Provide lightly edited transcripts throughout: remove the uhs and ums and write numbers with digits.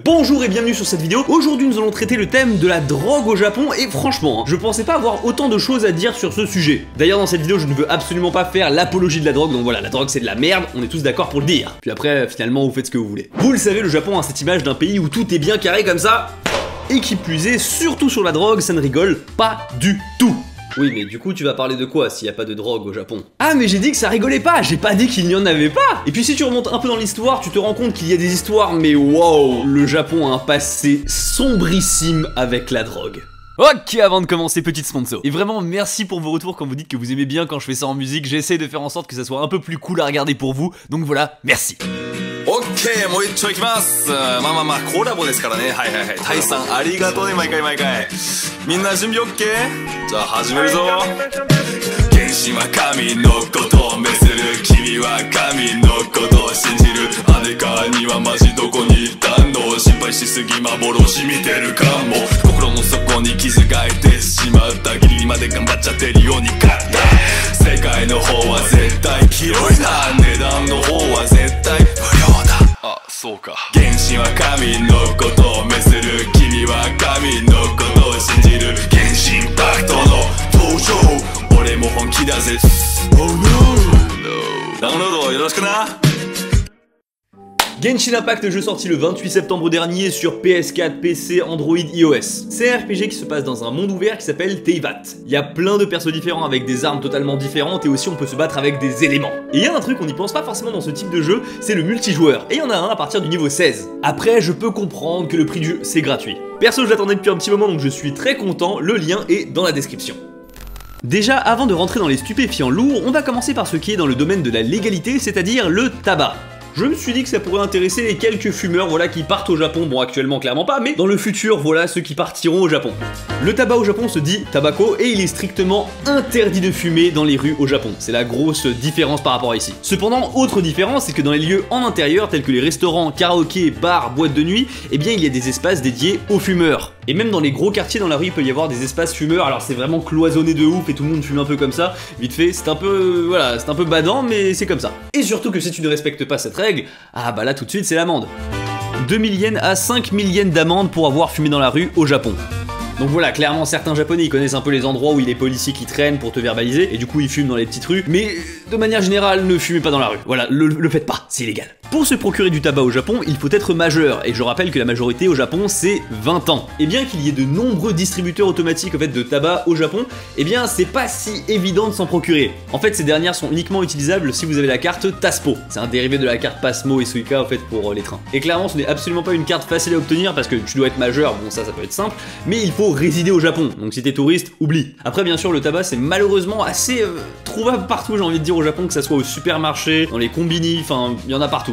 Bonjour et bienvenue sur cette vidéo. Aujourd'hui nous allons traiter le thème de la drogue au Japon et franchement, je pensais pas avoir autant de choses à dire sur ce sujet. D'ailleurs dans cette vidéo je ne veux absolument pas faire l'apologie de la drogue, donc voilà, la drogue c'est de la merde, on est tous d'accord pour le dire. Puis après finalement vous faites ce que vous voulez. Vous le savez, le Japon a cette image d'un pays où tout est bien carré comme ça, et qui plus est, surtout sur la drogue, ça ne rigole pas du tout. Oui, mais du coup, tu vas parler de quoi s'il n'y a pas de drogue au Japon? Ah, mais j'ai dit que ça rigolait pas, j'ai pas dit qu'il n'y en avait pas. Et puis si tu remontes un peu dans l'histoire, tu te rends compte qu'il y a des histoires, mais wow, le Japon a un passé sombrissime avec la drogue. Ok, avant de commencer, petite sponsor. Et vraiment, merci pour vos retours quand vous dites que vous aimez bien quand je fais ça en musique. J'essaie de faire en sorte que ça soit un peu plus cool à regarder pour vous. Donc voilà, merci. OK、もう一丁いきます。まあまあまあ、コラボですからね。はいはいはい。タイさん、ありがとうね、毎回毎回。みんな準備 OK？ じゃあ始めるぞ。原神は神のことを召する。君は神のことを信じる。姉川にはマジどこにいたの？心配しすぎ幻見てるかも。心の底に傷がいてしまった。ギリギリまで頑張っちゃってるように勝った。世界の方は絶対広いな。値段の方は絶対無料だ。あ、そうか。原神は神のことを召する。君は神のことを信じる。原神パクトの登場。俺も本気だぜ。Oh no! ダウンロードよろしくな。Genshin Impact, jeu sorti le 28 septembre dernier sur PS4, PC, Android, iOS. C'est un RPG qui se passe dans un monde ouvert qui s'appelle Teyvat. Il y a plein de persos différents avec des armes totalement différentes et aussi on peut se battre avec des éléments. Et il y a un truc qu'on n'y pense pas forcément dans ce type de jeu, c'est le multijoueur. Et il y en a un à partir du niveau 16. Après, je peux comprendre que le prix du jeu c'est gratuit. Perso, je l'attendais depuis un petit moment donc je suis très content, le lien est dans la description. Déjà, avant de rentrer dans les stupéfiants lourds, on va commencer par ce qui est dans le domaine de la légalité, c'est-à-dire le tabac. Je me suis dit que ça pourrait intéresser les quelques fumeurs voilà, qui partent au Japon, bon actuellement clairement pas, mais dans le futur voilà ceux qui partiront au Japon. Le tabac au Japon se dit tabako et il est strictement interdit de fumer dans les rues au Japon. C'est la grosse différence par rapport à ici. Cependant, autre différence, c'est que dans les lieux en intérieur tels que les restaurants, karaokés, bars, boîtes de nuit, eh bien il y a des espaces dédiés aux fumeurs. Et même dans les gros quartiers dans la rue, il peut y avoir des espaces fumeurs, alors c'est vraiment cloisonné de ouf et tout le monde fume un peu comme ça, vite fait, c'est un peu, voilà, c'est un peu badant mais c'est comme ça. Et surtout que si tu ne respectes pas cette règle, ah bah là tout de suite c'est l'amende. 2000 yens à 5000 yens d'amende pour avoir fumé dans la rue au Japon. Donc voilà, clairement certains japonais ils connaissent un peu les endroits où il y a les policiers qui traînent pour te verbaliser et du coup ils fument dans les petites rues, mais de manière générale ne fumez pas dans la rue. Voilà, le faites pas, c'est illégal. Pour se procurer du tabac au Japon, il faut être majeur, et je rappelle que la majorité au Japon c'est 20 ans. Et bien qu'il y ait de nombreux distributeurs automatiques en fait, de tabac au Japon, eh bien c'est pas si évident de s'en procurer. En fait ces dernières sont uniquement utilisables si vous avez la carte Taspo. C'est un dérivé de la carte Pasmo et Suica en fait pour les trains. Et clairement ce n'est absolument pas une carte facile à obtenir parce que tu dois être majeur, bon ça peut être simple, mais il faut résider au Japon, donc si t'es touriste, oublie. Après bien sûr le tabac c'est malheureusement assez trouvable partout, j'ai envie de dire au Japon, que ça soit au supermarché, dans les combini, enfin il y en a partout.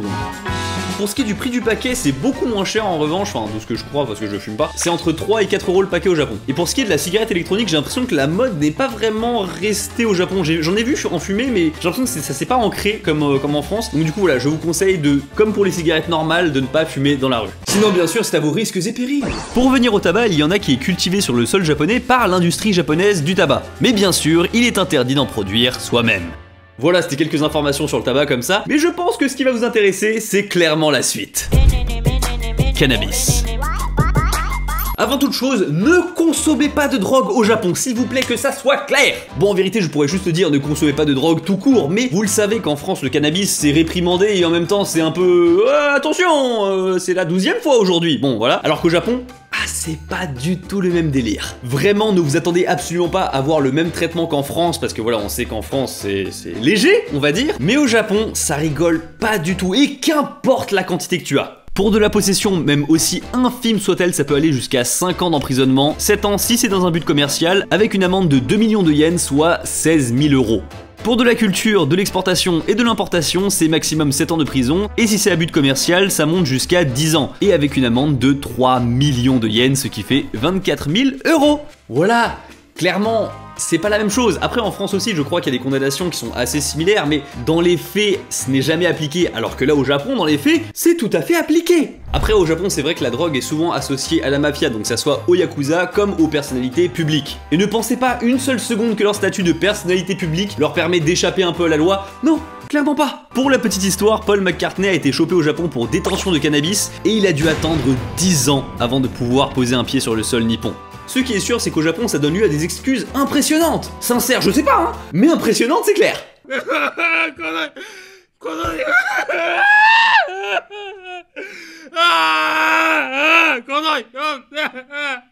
Pour ce qui est du prix du paquet, c'est beaucoup moins cher en revanche, enfin de ce que je crois parce que je fume pas, c'est entre 3 et 4 euros le paquet au Japon. Et pour ce qui est de la cigarette électronique, j'ai l'impression que la mode n'est pas vraiment restée au Japon. J'en ai vu en fumer, mais j'ai l'impression que ça s'est pas ancré comme en France. Donc du coup voilà, je vous conseille de, comme pour les cigarettes normales, de ne pas fumer dans la rue. Sinon bien sûr c'est à vos risques et périls. Pour revenir au tabac, il y en a qui est cultivé sur le sol japonais par l'industrie japonaise du tabac. Mais bien sûr, il est interdit d'en produire soi-même. Voilà, c'était quelques informations sur le tabac comme ça, mais je pense que ce qui va vous intéresser, c'est clairement la suite. Cannabis. Avant toute chose, ne consommez pas de drogue au Japon, s'il vous plaît, que ça soit clair. Bon, en vérité, je pourrais juste dire ne consommez pas de drogue tout court, mais vous le savez qu'en France, le cannabis, c'est réprimandé et en même temps, c'est un peu... attention, c'est la 12e fois aujourd'hui. Bon, voilà. Alors qu'au Japon... ah, c'est pas du tout le même délire. Vraiment, ne vous attendez absolument pas à avoir le même traitement qu'en France, parce que voilà, on sait qu'en France, c'est léger, on va dire. Mais au Japon, ça rigole pas du tout, et qu'importe la quantité que tu as. Pour de la possession, même aussi infime soit-elle, ça peut aller jusqu'à 5 ans d'emprisonnement, 7 ans si c'est dans un but commercial, avec une amende de 2 millions de yens, soit 16 000 euros. Pour de la culture, de l'exportation et de l'importation, c'est maximum 7 ans de prison, et si c'est à but commercial, ça monte jusqu'à 10 ans, et avec une amende de 3 millions de yens, ce qui fait 24 000 euros. Voilà, clairement... c'est pas la même chose. Après en France aussi je crois qu'il y a des condamnations qui sont assez similaires, mais dans les faits ce n'est jamais appliqué, alors que là au Japon dans les faits c'est tout à fait appliqué. Après au Japon c'est vrai que la drogue est souvent associée à la mafia, donc ça soit aux yakuza comme aux personnalités publiques. Et ne pensez pas une seule seconde que leur statut de personnalité publique leur permet d'échapper un peu à la loi, non. Clairement pas. Pour la petite histoire, Paul McCartney a été chopé au Japon pour détention de cannabis et il a dû attendre 10 ans avant de pouvoir poser un pied sur le sol nippon. Ce qui est sûr, c'est qu'au Japon, ça donne lieu à des excuses impressionnantes. Sincères, je sais pas, hein, mais impressionnantes, c'est clair.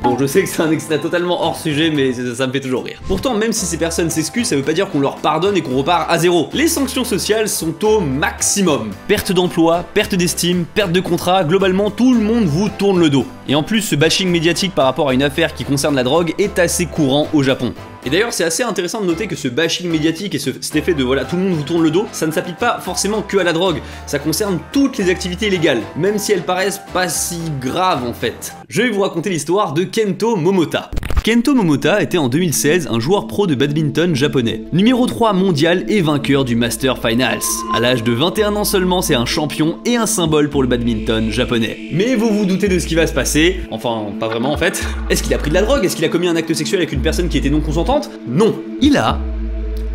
Bon, je sais que c'est un extrait totalement hors sujet, mais ça me fait toujours rire. Pourtant, même si ces personnes s'excusent, ça veut pas dire qu'on leur pardonne et qu'on repart à zéro. Les sanctions sociales sont au maximum. Perte d'emploi, perte d'estime, perte de contrat, globalement tout le monde vous tourne le dos. Et en plus, ce bashing médiatique par rapport à une affaire qui concerne la drogue est assez courant au Japon. Et d'ailleurs, c'est assez intéressant de noter que ce bashing médiatique et cet effet de voilà, tout le monde vous tourne le dos, ça ne s'applique pas forcément que à la drogue, ça concerne toutes les activités illégales, même si elles paraissent pas si graves en fait. Je vais vous raconter l'histoire de Kento Momota. Kento Momota était en 2016 un joueur pro de badminton japonais, numéro 3 mondial et vainqueur du Master Finals. À l'âge de 21 ans seulement, c'est un champion et un symbole pour le badminton japonais. Mais vous vous doutez de ce qui va se passer, enfin pas vraiment en fait. Est-ce qu'il a pris de la drogue? Est-ce qu'il a commis un acte sexuel avec une personne qui était non consentante? Non, il a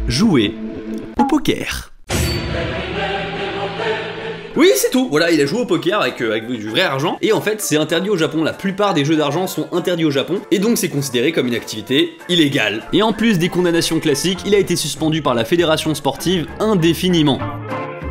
joué au poker. Oui, c'est tout. Voilà, il a joué au poker avec du vrai argent. Et en fait, c'est interdit au Japon. La plupart des jeux d'argent sont interdits au Japon. Et donc, c'est considéré comme une activité illégale. Et en plus des condamnations classiques, il a été suspendu par la fédération sportive indéfiniment.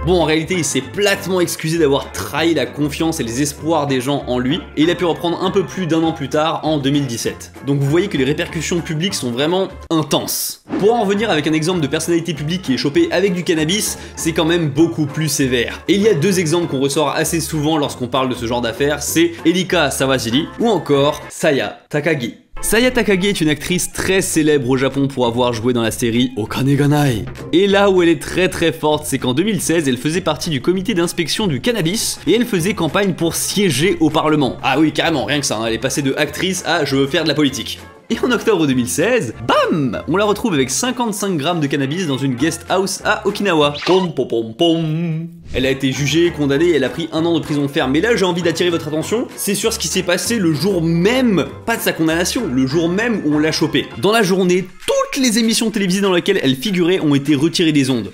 Bon, en réalité, il s'est platement excusé d'avoir trahi la confiance et les espoirs des gens en lui, et il a pu reprendre un peu plus d'un an plus tard, en 2017. Donc vous voyez que les répercussions publiques sont vraiment intenses. Pour en revenir avec un exemple de personnalité publique qui est chopée avec du cannabis, c'est quand même beaucoup plus sévère. Et il y a deux exemples qu'on ressort assez souvent lorsqu'on parle de ce genre d'affaires, c'est Erika Sawajiri ou encore Saya Takagi. Saya Takagi est une actrice très célèbre au Japon pour avoir joué dans la série Okane ga Nai. Et là où elle est très forte, c'est qu'en 2016, elle faisait partie du comité d'inspection du cannabis et elle faisait campagne pour siéger au Parlement. Ah oui, carrément, rien que ça, hein, elle est passée de actrice à je veux faire de la politique. Et en octobre 2016, bam, on la retrouve avec 55 grammes de cannabis dans une guest house à Okinawa. Pom pom pom pom. Elle a été jugée, condamnée et elle a pris 1 an de prison ferme. Mais là, j'ai envie d'attirer votre attention, c'est sur ce qui s'est passé le jour même, pas de sa condamnation, le jour même où on l'a chopée. Dans la journée, toutes les émissions télévisées dans lesquelles elle figurait ont été retirées des ondes.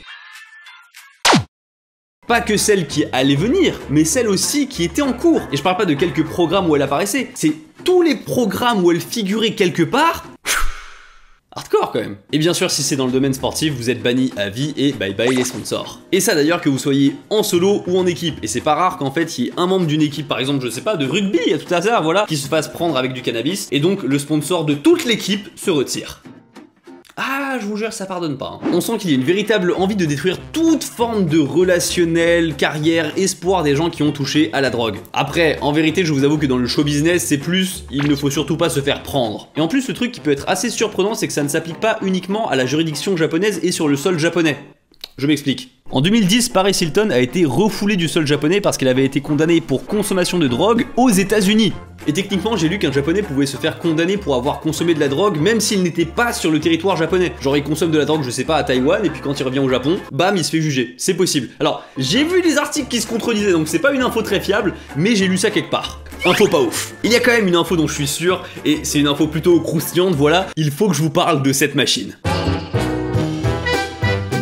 Pas que celles qui allaient venir, mais celles aussi qui étaient en cours. Et je parle pas de quelques programmes où elle apparaissait, c'est tous les programmes où elle figurait quelque part. Hardcore quand même. Et bien sûr, si c'est dans le domaine sportif, vous êtes banni à vie et bye bye les sponsors. Et ça d'ailleurs que vous soyez en solo ou en équipe. Et c'est pas rare qu'en fait il y ait un membre d'une équipe, par exemple, je sais pas, de rugby, à tout hasard, voilà, qui se fasse prendre avec du cannabis. Et donc le sponsor de toute l'équipe se retire. Ah, je vous jure, ça pardonne pas. Hein. On sent qu'il y a une véritable envie de détruire toute forme de relationnel, carrière, espoir des gens qui ont touché à la drogue. Après, en vérité, je vous avoue que dans le show business, c'est plus, il ne faut surtout pas se faire prendre. Et en plus, le truc qui peut être assez surprenant, c'est que ça ne s'applique pas uniquement à la juridiction japonaise et sur le sol japonais. Je m'explique. En 2010, Paris Hilton a été refoulée du sol japonais parce qu'elle avait été condamnée pour consommation de drogue aux États-Unis. Et techniquement, j'ai lu qu'un japonais pouvait se faire condamner pour avoir consommé de la drogue même s'il n'était pas sur le territoire japonais. Genre il consomme de la drogue, je sais pas, à Taïwan, et puis quand il revient au Japon, bam, il se fait juger. C'est possible. Alors, j'ai vu des articles qui se contredisaient, donc c'est pas une info très fiable, mais j'ai lu ça quelque part. Info pas ouf. Il y a quand même une info dont je suis sûr, et c'est une info plutôt croustillante, voilà, il faut que je vous parle de cette machine.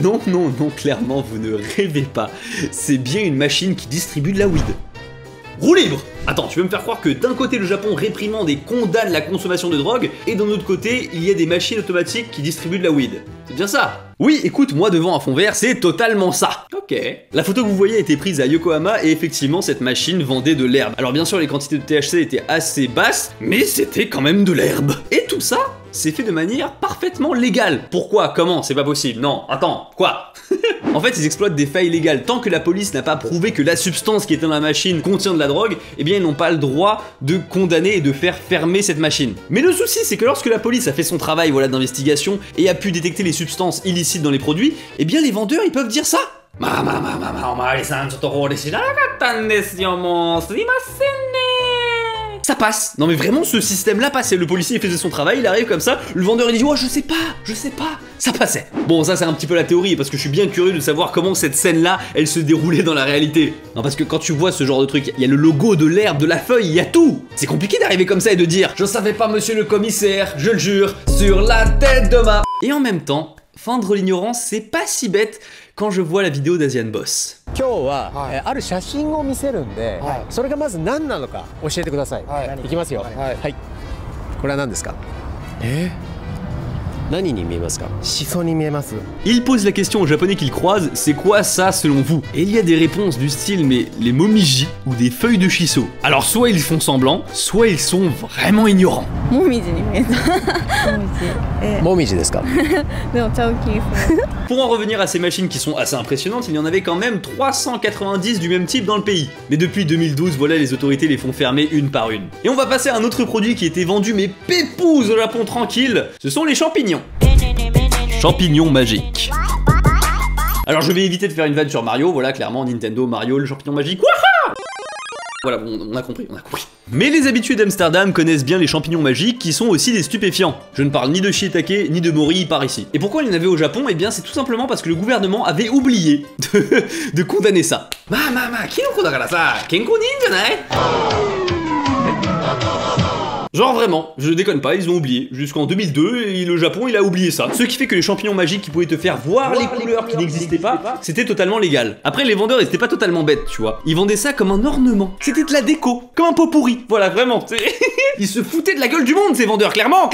Non, clairement, vous ne rêvez pas. C'est bien une machine qui distribue de la weed. Roue libre! Attends, tu veux me faire croire que d'un côté le Japon réprimande et condamne la consommation de drogue, et d'un autre côté, il y a des machines automatiques qui distribuent de la weed. C'est bien ça? Oui, écoute, moi devant un fond vert, c'est totalement ça. Ok. La photo que vous voyez a été prise à Yokohama et effectivement cette machine vendait de l'herbe. Alors bien sûr les quantités de THC étaient assez basses, mais c'était quand même de l'herbe. Et tout ça, c'est fait de manière parfaitement légale. Pourquoi? Comment? C'est pas possible. Non, attends, quoi? En fait, ils exploitent des failles légales. Tant que la police n'a pas prouvé que la substance qui est dans la machine contient de la drogue, eh bien ils n'ont pas le droit de condamner et de faire fermer cette machine. Mais le souci, c'est que lorsque la police a fait son travail d'investigation et a pu détecter les substances illicites dans les produits, eh bien les vendeurs, ils peuvent dire ça. Ça passe. Non mais vraiment, ce système-là passait. Le policier il faisait son travail, il arrive comme ça, le vendeur il dit « Oh, je sais pas, ça passait. » Bon, ça c'est un petit peu la théorie, parce que je suis bien curieux de savoir comment cette scène-là, elle se déroulait dans la réalité. Non, parce que quand tu vois ce genre de truc, il y a le logo de l'herbe, de la feuille, il y a tout. C'est compliqué d'arriver comme ça et de dire « Je savais pas, monsieur le commissaire, je le jure, sur la tête de ma... » Et en même temps, feindre l'ignorance, c'est pas si bête quand je vois la vidéo d'Asian Boss. 今日は、ある写真を見せるんで、それがまず何なのか教えてください。いきますよ。はい。これは何ですか？何に見えますか？シソに見えます。 Il pose la question aux japonais qu'il croise, c'est quoi ça selon vous? Et il y a des réponses du style mais les momiji ou des feuilles de shiso. Alors soit ils font semblant, soit ils sont vraiment ignorants. もみじに見えた。もみじですか？でもちゃう気がする。 Pour en revenir à ces machines qui sont assez impressionnantes, il y en avait quand même 390 du même type dans le pays. Mais depuis 2012, voilà, les autorités les font fermer une par une. Et on va passer à un autre produit qui était vendu mais pépouze au Japon tranquille, ce sont les champignons. Champignons magiques. Alors je vais éviter de faire une vanne sur Mario, voilà, clairement Nintendo, Mario, le champignon magique, wouah! Voilà, bon, on a compris. Mais les habitués d'Amsterdam connaissent bien les champignons magiques qui sont aussi des stupéfiants. Je ne parle ni de shiitake ni de mori par ici. Et pourquoi il y en avait au Japon? Eh bien c'est tout simplement parce que le gouvernement avait oublié de condamner ça. Genre vraiment, je déconne pas, ils ont oublié. Jusqu'en 2002, et le Japon il a oublié ça. Ce qui fait que les champignons magiques qui pouvaient te faire voir les couleurs qui n'existaient pas, c'était totalement légal. Après les vendeurs ils étaient pas totalement bêtes, tu vois. Ils vendaient ça comme un ornement. C'était de la déco, comme un pot pourri. Voilà, vraiment. Ils se foutaient de la gueule du monde ces vendeurs, clairement.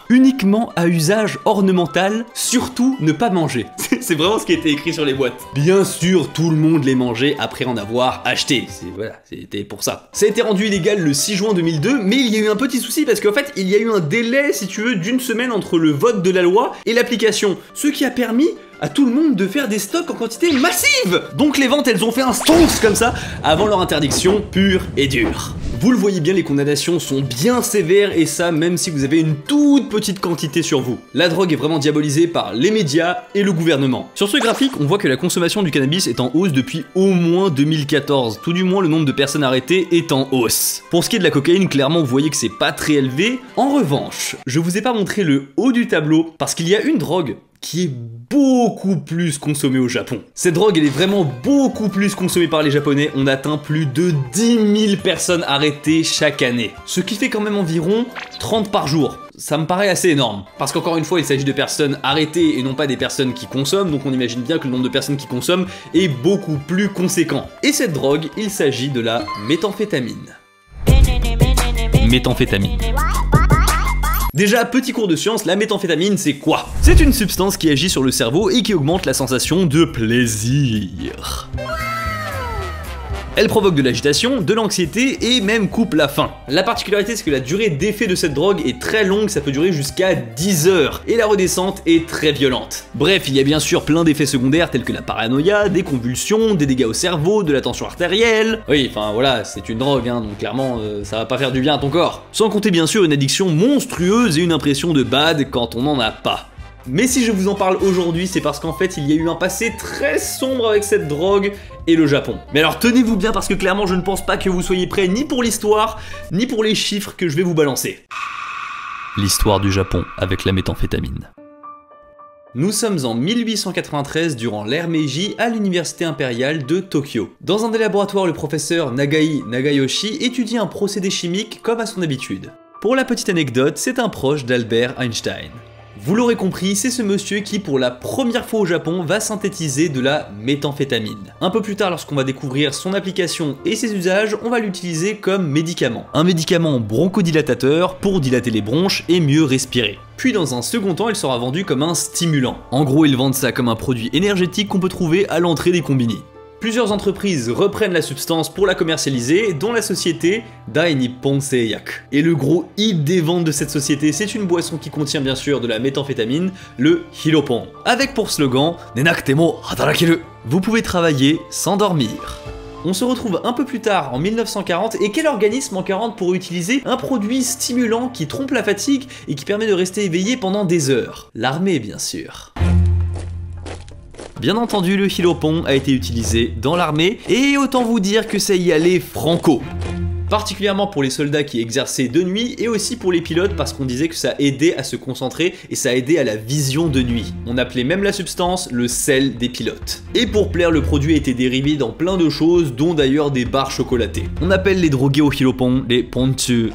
Uniquement à usage ornemental, surtout ne pas manger. C'est vraiment ce qui était écrit sur les boîtes. Bien sûr, tout le monde les mangeait après en avoir acheté. Voilà, c'était pour ça. Ça a été rendu illégal le 6 juin 2002, mais il y a eu un petit souci parce qu'en fait, il y a eu un délai, si tu veux, d'une semaine entre le vote de la loi et l'application. Ce qui a permis à tout le monde de faire des stocks en quantité massive. Donc les ventes, elles ont fait un stonks comme ça avant leur interdiction pure et dure. Vous le voyez bien, les condamnations sont bien sévères et ça même si vous avez une toute petite quantité sur vous. La drogue est vraiment diabolisée par les médias et le gouvernement. Sur ce graphique, on voit que la consommation du cannabis est en hausse depuis au moins 2014. Tout du moins, le nombre de personnes arrêtées est en hausse. Pour ce qui est de la cocaïne, clairement, vous voyez que c'est pas très élevé. En revanche, je vous ai pas montré le haut du tableau parce qu'il y a une drogue qui est beaucoup plus consommée au Japon. Cette drogue, elle est vraiment beaucoup plus consommée par les Japonais. On atteint plus de 10 000 personnes arrêtées chaque année. Ce qui fait quand même environ 30 par jour. Ça me paraît assez énorme. Parce qu'encore une fois, il s'agit de personnes arrêtées et non pas des personnes qui consomment. Donc on imagine bien que le nombre de personnes qui consomment est beaucoup plus conséquent. Et cette drogue, il s'agit de la méthamphétamine. Méthamphétamine. Déjà, petit cours de science, la méthamphétamine, c'est quoi? C'est une substance qui agit sur le cerveau et qui augmente la sensation de plaisir. Elle provoque de l'agitation, de l'anxiété et même coupe la faim. La particularité, c'est que la durée d'effet de cette drogue est très longue, ça peut durer jusqu'à 10 heures, et la redescente est très violente. Bref, il y a bien sûr plein d'effets secondaires tels que la paranoïa, des convulsions, des dégâts au cerveau, de la tension artérielle. Oui, enfin voilà, c'est une drogue, hein, donc clairement, ça va pas faire du bien à ton corps. Sans compter bien sûr une addiction monstrueuse et une impression de bad quand on n'en a pas. Mais si je vous en parle aujourd'hui, c'est parce qu'en fait, il y a eu un passé très sombre avec cette drogue et le Japon. Mais alors tenez-vous bien parce que clairement, je ne pense pas que vous soyez prêts ni pour l'histoire, ni pour les chiffres que je vais vous balancer. L'histoire du Japon avec la méthamphétamine. Nous sommes en 1893 durant l'ère Meiji à l'université impériale de Tokyo. Dans un des laboratoires, le professeur Nagai Nagayoshi étudie un procédé chimique comme à son habitude. Pour la petite anecdote, c'est un proche d'Albert Einstein. Vous l'aurez compris, c'est ce monsieur qui, pour la première fois au Japon, va synthétiser de la méthamphétamine. Un peu plus tard, lorsqu'on va découvrir son application et ses usages, on va l'utiliser comme médicament. Un médicament bronchodilatateur pour dilater les bronches et mieux respirer. Puis dans un second temps, il sera vendu comme un stimulant. En gros, ils vendent ça comme un produit énergétique qu'on peut trouver à l'entrée des combini. Plusieurs entreprises reprennent la substance pour la commercialiser, dont la société Dai Nippon Seiyaku. Et le gros hit des ventes de cette société, c'est une boisson qui contient bien sûr de la méthamphétamine, le Hiropon. Avec pour slogan Nenakute mo hatarakeru. Vous pouvez travailler sans dormir. On se retrouve un peu plus tard, en 1940, et quel organisme en 40 pourrait utiliser un produit stimulant qui trompe la fatigue et qui permet de rester éveillé pendant des heures? L'armée, bien sûr. Bien entendu, le Hiropon a été utilisé dans l'armée, et autant vous dire que ça y allait franco. Particulièrement pour les soldats qui exerçaient de nuit, et aussi pour les pilotes parce qu'on disait que ça aidait à se concentrer et ça aidait à la vision de nuit. On appelait même la substance le sel des pilotes. Et pour plaire, le produit a été dérivé dans plein de choses, dont d'ailleurs des barres chocolatées. On appelle les drogués au Hiropon les ponchu.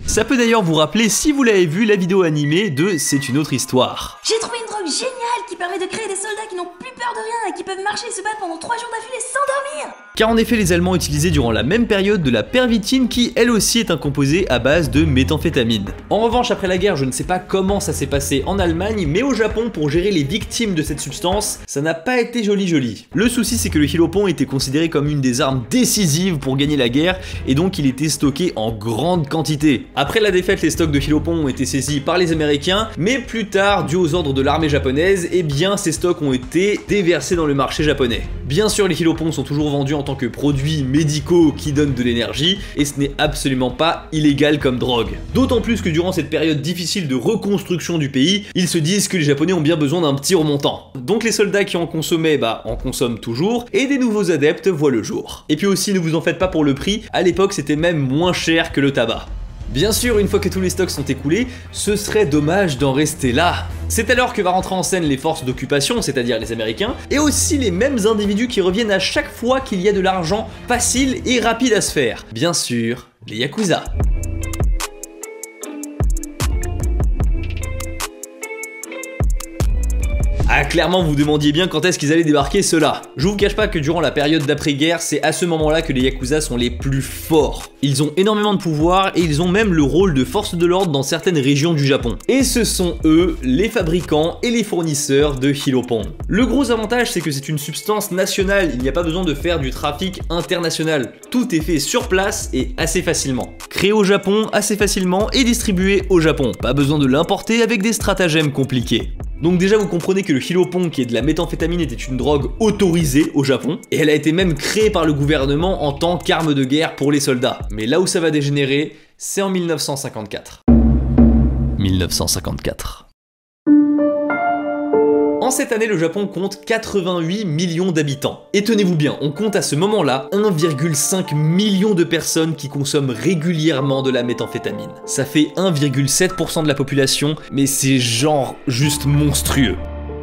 Ça peut d'ailleurs vous rappeler, si vous l'avez vu, la vidéo animée de C'est une autre histoire. J'ai trouvé une drogue géniale qui permet de créer des soldats qui n'ont plus peur de rien et qui peuvent marcher et se battre pendant 3 jours d'affilée sans dormir. Car en effet, les Allemands utilisaient durant la même période de la pervitine qui, elle aussi, est un composé à base de méthamphétamine. En revanche, après la guerre, je ne sais pas comment ça s'est passé en Allemagne, mais au Japon, pour gérer les victimes de cette substance, ça n'a pas été joli. Le souci, c'est que le Hilopon était considéré comme une des armes décisives pour gagner la guerre, et donc il était stocké en grande quantité. Après la défaite, les stocks de Hilopon ont été saisis par les Américains, mais plus tard, dû aux ordres de l'armée japonaise, eh bien ces stocks ont été déversés dans le marché japonais. Bien sûr, les Hilopon sont toujours vendus en tant que produits médicaux qui donnent de l'énergie, et ce n'est absolument pas illégal comme drogue. D'autant plus que durant cette période difficile de reconstruction du pays, ils se disent que les Japonais ont bien besoin d'un petit remontant. Donc les soldats qui en consommaient, en consomment toujours, et des nouveaux adeptes voient le jour. Et puis aussi, ne vous en faites pas pour le prix, à l'époque c'était même moins cher que le tabac. Bien sûr, une fois que tous les stocks sont écoulés, ce serait dommage d'en rester là. C'est alors que va rentrer en scène les forces d'occupation, c'est-à-dire les Américains, et aussi les mêmes individus qui reviennent à chaque fois qu'il y a de l'argent facile et rapide à se faire. Bien sûr, les Yakuza. Ah, clairement, vous demandiez bien quand est-ce qu'ils allaient débarquer ceux-là. Je vous cache pas que durant la période d'après-guerre, c'est à ce moment-là que les Yakuza sont les plus forts. Ils ont énormément de pouvoir et ils ont même le rôle de force de l'ordre dans certaines régions du Japon. Et ce sont eux, les fabricants et les fournisseurs de Hilopon. Le gros avantage, c'est que c'est une substance nationale, il n'y a pas besoin de faire du trafic international. Tout est fait sur place et assez facilement. Créé au Japon assez facilement et distribué au Japon. Pas besoin de l'importer avec des stratagèmes compliqués. Donc déjà vous comprenez que le Hilopon, qui est de la méthamphétamine, était une drogue autorisée au Japon, et elle a été même créée par le gouvernement en tant qu'arme de guerre pour les soldats. Mais là où ça va dégénérer, c'est en 1954. 1954. En cette année, le Japon compte 88 millions d'habitants. Et tenez-vous bien, on compte à ce moment-là 1,5 million de personnes qui consomment régulièrement de la méthamphétamine. Ça fait 1,7% de la population, mais c'est genre juste monstrueux.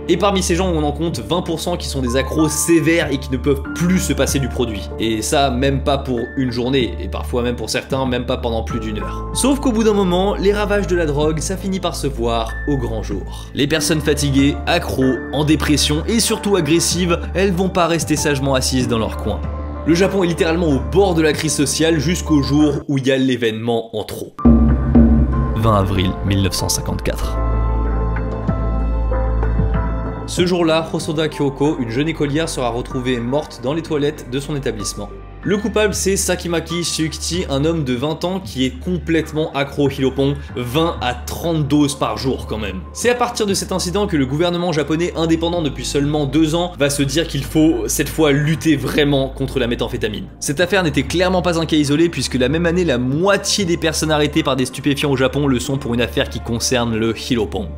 Et parmi ces gens, on en compte 20% qui sont des accros sévères et qui ne peuvent plus se passer du produit. Et ça, même pas pour une journée, et parfois même pour certains, même pas pendant plus d'1 heure. Sauf qu'au bout d'un moment, les ravages de la drogue, ça finit par se voir au grand jour. Les personnes fatiguées, accros, en dépression et surtout agressives, elles vont pas rester sagement assises dans leur coin. Le Japon est littéralement au bord de la crise sociale jusqu'au jour où il y a l'événement en trop. 20 avril 1954. Ce jour-là, Hosoda Kyoko, une jeune écolière, sera retrouvée morte dans les toilettes de son établissement. Le coupable, c'est Sakimaki Shiukichi, un homme de 20 ans qui est complètement accro au Hilopon, 20 à 30 doses par jour quand même. C'est à partir de cet incident que le gouvernement japonais, indépendant depuis seulement 2 ans, va se dire qu'il faut cette fois lutter vraiment contre la méthamphétamine. Cette affaire n'était clairement pas un cas isolé puisque la même année, la moitié des personnes arrêtées par des stupéfiants au Japon le sont pour une affaire qui concerne le Hilopon.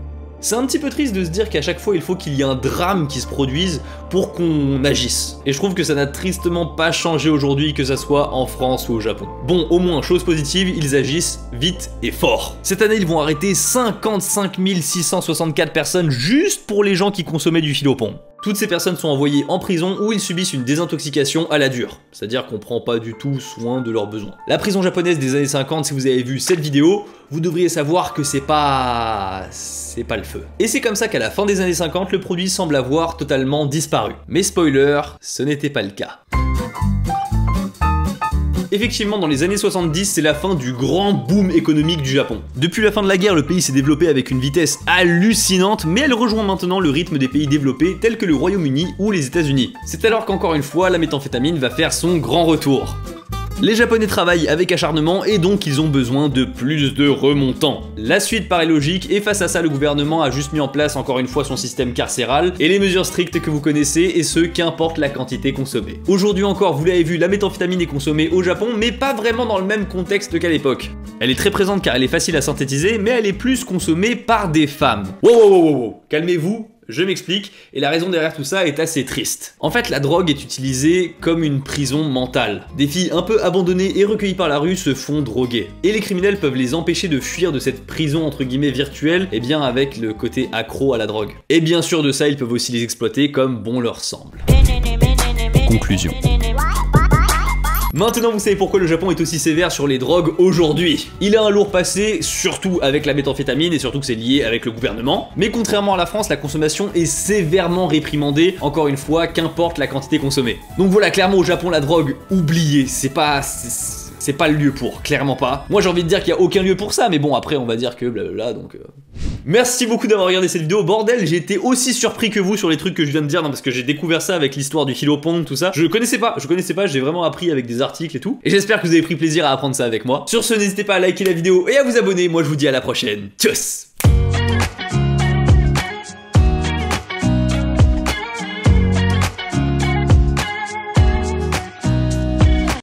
C'est un petit peu triste de se dire qu'à chaque fois il faut qu'il y ait un drame qui se produise pour qu'on agisse. Et je trouve que ça n'a tristement pas changé aujourd'hui, que ça soit en France ou au Japon. Bon, au moins, chose positive, ils agissent vite et fort. Cette année, ils vont arrêter 55 664 personnes juste pour les gens qui consommaient du Hilopon. Toutes ces personnes sont envoyées en prison où ils subissent une désintoxication à la dure, c'est-à-dire qu'on prend pas du tout soin de leurs besoins. La prison japonaise des années 50, si vous avez vu cette vidéo, vous devriez savoir que c'est pas le feu. Et c'est comme ça qu'à la fin des années 50, le produit semble avoir totalement disparu. Mais spoiler, ce n'était pas le cas. Effectivement, dans les années 70, c'est la fin du grand boom économique du Japon. Depuis la fin de la guerre, le pays s'est développé avec une vitesse hallucinante, mais elle rejoint maintenant le rythme des pays développés tels que le Royaume-Uni ou les États-Unis. C'est alors qu'encore une fois, la méthamphétamine va faire son grand retour. Les Japonais travaillent avec acharnement et donc ils ont besoin de plus de remontants. La suite paraît logique et face à ça, le gouvernement a juste mis en place encore une fois son système carcéral et les mesures strictes que vous connaissez, et ce, qu'importe la quantité consommée. Aujourd'hui encore, vous l'avez vu, la méthamphétamine est consommée au Japon, mais pas vraiment dans le même contexte qu'à l'époque. Elle est très présente car elle est facile à synthétiser, mais elle est plus consommée par des femmes. Wow, calmez-vous. Je m'explique, et la raison derrière tout ça est assez triste. En fait, la drogue est utilisée comme une prison mentale. Des filles un peu abandonnées et recueillies par la rue se font droguer. Et les criminels peuvent les empêcher de fuir de cette prison entre guillemets virtuelle, et bien avec le côté accro à la drogue. Et bien sûr de ça, ils peuvent aussi les exploiter comme bon leur semble. Conclusion. Maintenant vous savez pourquoi le Japon est aussi sévère sur les drogues aujourd'hui. Il a un lourd passé, surtout avec la méthamphétamine et surtout que c'est lié avec le gouvernement. Mais contrairement à la France, la consommation est sévèrement réprimandée, encore une fois, qu'importe la quantité consommée. Donc voilà, clairement au Japon la drogue, oubliez, c'est pas le lieu pour, clairement pas. Moi j'ai envie de dire qu'il y a aucun lieu pour ça, mais bon après on va dire que blablabla donc... Merci beaucoup d'avoir regardé cette vidéo, bordel, j'ai été aussi surpris que vous sur les trucs que je viens de dire, non parce que j'ai découvert ça avec l'histoire du Philopong, tout ça. Je connaissais pas, j'ai vraiment appris avec des articles et tout. Et j'espère que vous avez pris plaisir à apprendre ça avec moi. Sur ce, n'hésitez pas à liker la vidéo et à vous abonner, moi je vous dis à la prochaine. Tchuss.